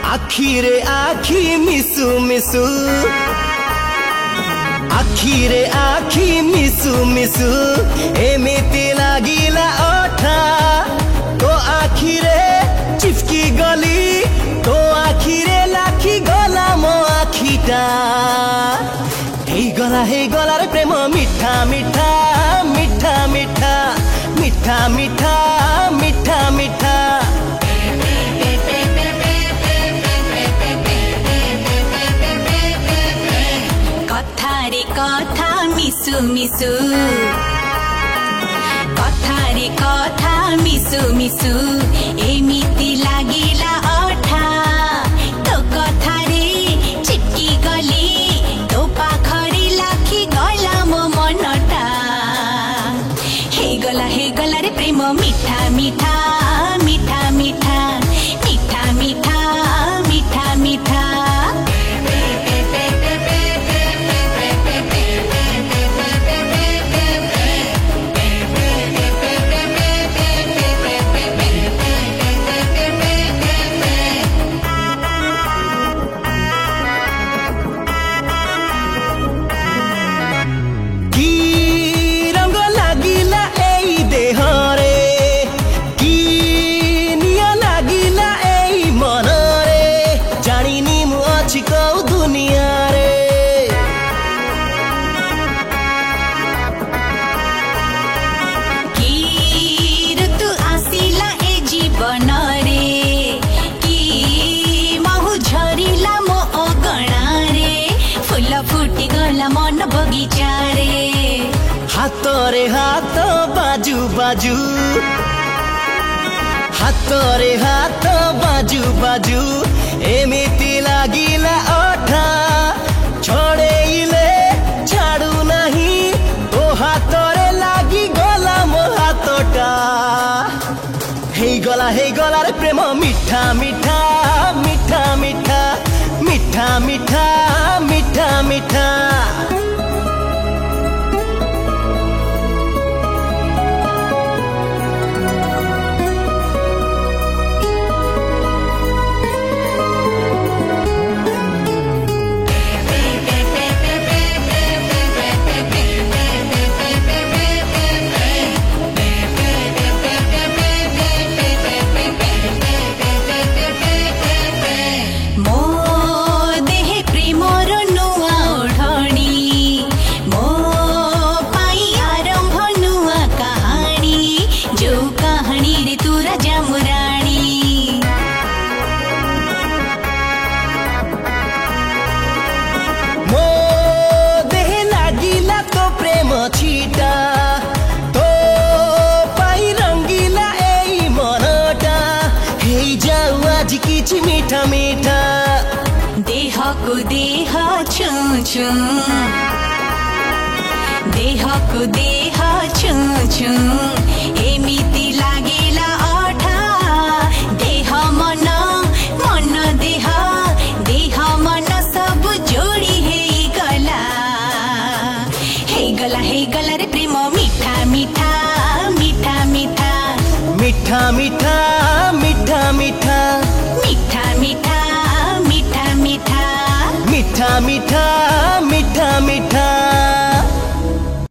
आखिरे आखी मिसु मिसु आखिरे आखी मिसु मिसु एमिति लागिला ओठा तो आखिरे चिफकी गली तो आखिरे लाखी गला मो आखिटा हे गला रे प्रेम मिठा मिठा मिठा मिठा मिठा मिठा मिठा मिठा कथा मिसु मिसु कथा रे कथा मिसु मिसु एमिति लागिला अठा तो कथा रे चिटकी गली तो पाखरी लाखी गला मो मनटा हे गला रे प्रेम मिठा मिठा मिठा मिठा मिठा मिठा मिठा मिठा मन बगीचा रे हाथ रे हाथ बाजू बाजू हाथ रे हाथ बाजू बाजू एमिति लागिला ओठा छड़ेइले छाड़ू नहीं तो हाथ रे लागी गला मो हाथटा हे गला रे प्रेम मिठा मिठा मिठा मिठा मिठा मिठा मिठा मिठा छिटा तो पाई रंगीला ए मनटा हे जाऊ आज किछि मीठा मीठा देह को देह छु छु देह को देह छु छु